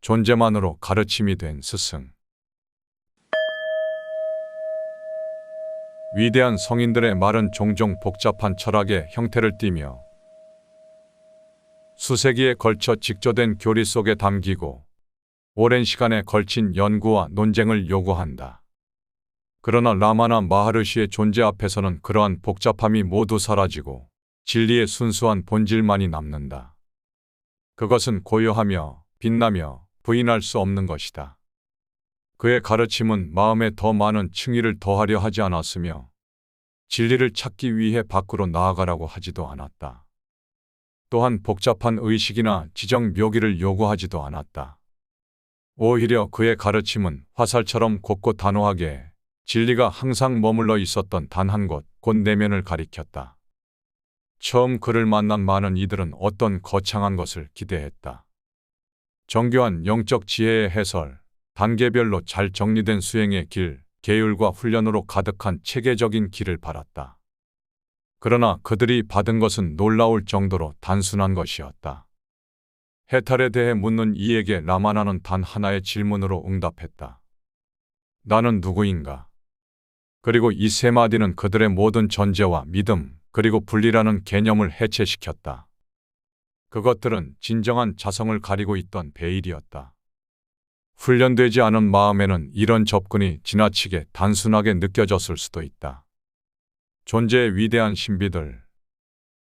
존재만으로 가르침이 된 스승. 위대한 성인들의 말은 종종 복잡한 철학의 형태를 띠며 수세기에 걸쳐 직조된 교리 속에 담기고 오랜 시간에 걸친 연구와 논쟁을 요구한다. 그러나 라마나 마하르시의 존재 앞에서는 그러한 복잡함이 모두 사라지고 진리의 순수한 본질만이 남는다. 그것은 고요하며 빛나며 부인할 수 없는 것이다. 그의 가르침은 마음에 더 많은 층위를 더하려 하지 않았으며 진리를 찾기 위해 밖으로 나아가라고 하지도 않았다. 또한 복잡한 의식이나 지적 묘기를 요구하지도 않았다. 오히려 그의 가르침은 화살처럼 곱고 단호하게 진리가 항상 머물러 있었던 단 한 곳, 곧 내면을 가리켰다. 처음 그를 만난 많은 이들은 어떤 거창한 것을 기대했다. 정교한 영적 지혜의 해설, 단계별로 잘 정리된 수행의 길, 계율과 훈련으로 가득한 체계적인 길을 바랐다. 그러나 그들이 받은 것은 놀라울 정도로 단순한 것이었다. 해탈에 대해 묻는 이에게 라마나는 단 하나의 질문으로 응답했다. 나는 누구인가? 그리고 이 세 마디는 그들의 모든 전제와 믿음, 그리고 분리라는 개념을 해체시켰다. 그것들은 진정한 자성을 가리고 있던 베일이었다. 훈련되지 않은 마음에는 이런 접근이 지나치게 단순하게 느껴졌을 수도 있다. 존재의 위대한 신비들,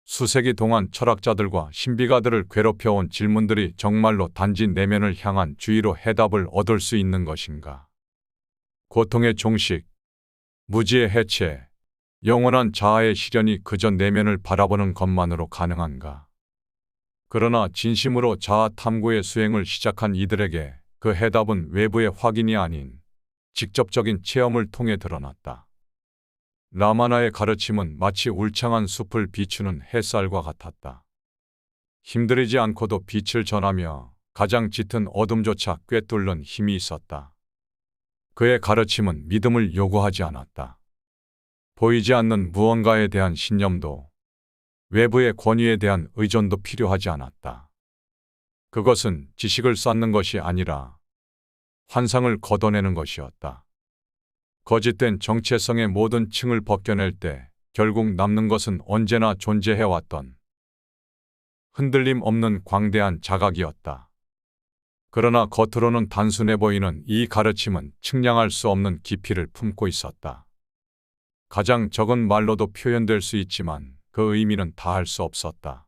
수세기 동안 철학자들과 신비가들을 괴롭혀온 질문들이 정말로 단지 내면을 향한 주의로 해답을 얻을 수 있는 것인가? 고통의 종식, 무지의 해체, 영원한 자아의 실현이 그저 내면을 바라보는 것만으로 가능한가? 그러나 진심으로 자아 탐구의 수행을 시작한 이들에게 그 해답은 외부의 확인이 아닌 직접적인 체험을 통해 드러났다. 라마나의 가르침은 마치 울창한 숲을 비추는 햇살과 같았다. 힘들이지 않고도 빛을 전하며 가장 짙은 어둠조차 꿰뚫는 힘이 있었다. 그의 가르침은 믿음을 요구하지 않았다. 보이지 않는 무언가에 대한 신념도 외부의 권위에 대한 의존도 필요하지 않았다. 그것은 지식을 쌓는 것이 아니라 환상을 걷어내는 것이었다. 거짓된 정체성의 모든 층을 벗겨낼 때 결국 남는 것은 언제나 존재해왔던 흔들림 없는 광대한 자각이었다. 그러나 겉으로는 단순해 보이는 이 가르침은 측량할 수 없는 깊이를 품고 있었다. 가장 적은 말로도 표현될 수 있지만 그 의미는 다할 수 없었다.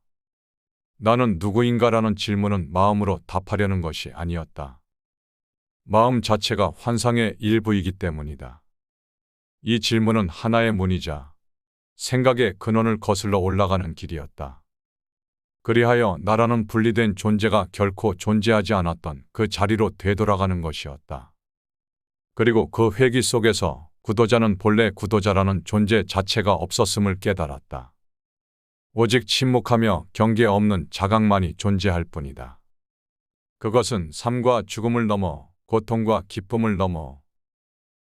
나는 누구인가라는 질문은 마음으로 답하려는 것이 아니었다. 마음 자체가 환상의 일부이기 때문이다. 이 질문은 하나의 문이자 생각의 근원을 거슬러 올라가는 길이었다. 그리하여 나라는 분리된 존재가 결코 존재하지 않았던 그 자리로 되돌아가는 것이었다. 그리고 그 회귀 속에서 구도자는 본래 구도자라는 존재 자체가 없었음을 깨달았다. 오직 침묵하며 경계 없는 자각만이 존재할 뿐이다. 그것은 삶과 죽음을 넘어 고통과 기쁨을 넘어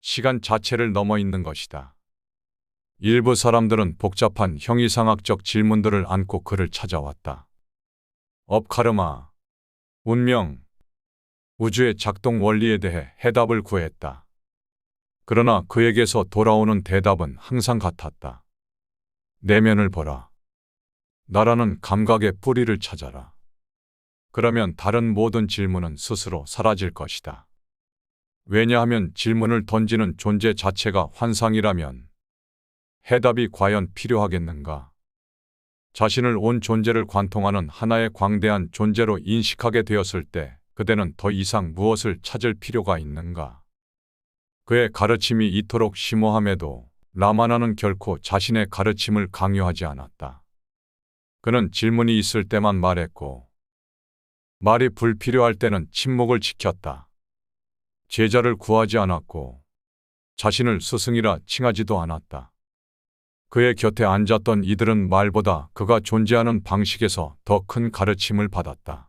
시간 자체를 넘어 있는 것이다. 일부 사람들은 복잡한 형이상학적 질문들을 안고 그를 찾아왔다. 업카르마, 운명, 우주의 작동 원리에 대해 해답을 구했다. 그러나 그에게서 돌아오는 대답은 항상 같았다. 내면을 보라. 나라는 감각의 뿌리를 찾아라. 그러면 다른 모든 질문은 스스로 사라질 것이다. 왜냐하면 질문을 던지는 존재 자체가 환상이라면 해답이 과연 필요하겠는가? 자신을 온 존재를 관통하는 하나의 광대한 존재로 인식하게 되었을 때 그대는 더 이상 무엇을 찾을 필요가 있는가? 그의 가르침이 이토록 심오함에도 라마나는 결코 자신의 가르침을 강요하지 않았다. 그는 질문이 있을 때만 말했고 말이 불필요할 때는 침묵을 지켰다. 제자를 구하지 않았고 자신을 스승이라 칭하지도 않았다. 그의 곁에 앉았던 이들은 말보다 그가 존재하는 방식에서 더 큰 가르침을 받았다.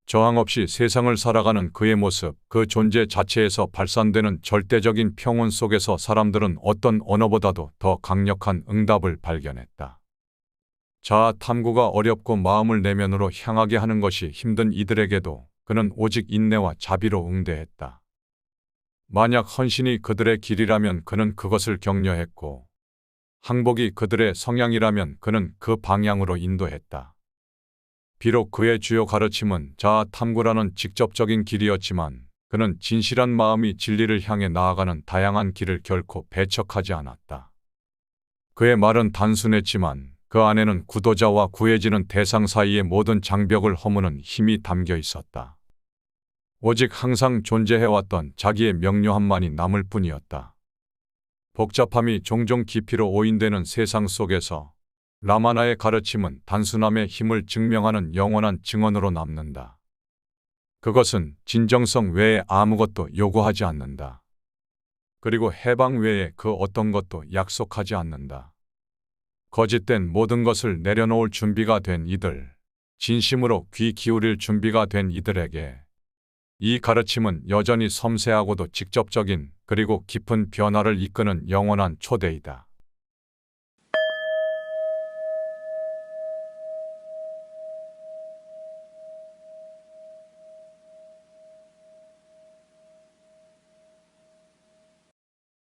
저항 없이 세상을 살아가는 그의 모습, 그 존재 자체에서 발산되는 절대적인 평온 속에서 사람들은 어떤 언어보다도 더 강력한 응답을 발견했다. 자아 탐구가 어렵고 마음을 내면으로 향하게 하는 것이 힘든 이들에게도 그는 오직 인내와 자비로 응대했다. 만약 헌신이 그들의 길이라면 그는 그것을 격려했고, 항복이 그들의 성향이라면 그는 그 방향으로 인도했다. 비록 그의 주요 가르침은 자아 탐구라는 직접적인 길이었지만 그는 진실한 마음이 진리를 향해 나아가는 다양한 길을 결코 배척하지 않았다. 그의 말은 단순했지만 그 안에는 구도자와 구해지는 대상 사이의 모든 장벽을 허무는 힘이 담겨 있었다. 오직 항상 존재해왔던 자기의 명료함만이 남을 뿐이었다. 복잡함이 종종 깊이로 오인되는 세상 속에서 라마나의 가르침은 단순함의 힘을 증명하는 영원한 증언으로 남는다. 그것은 진정성 외에 아무것도 요구하지 않는다. 그리고 해방 외에 그 어떤 것도 약속하지 않는다. 거짓된 모든 것을 내려놓을 준비가 된 이들, 진심으로 귀 기울일 준비가 된 이들에게 이 가르침은 여전히 섬세하고도 직접적인 그리고 깊은 변화를 이끄는 영원한 초대이다.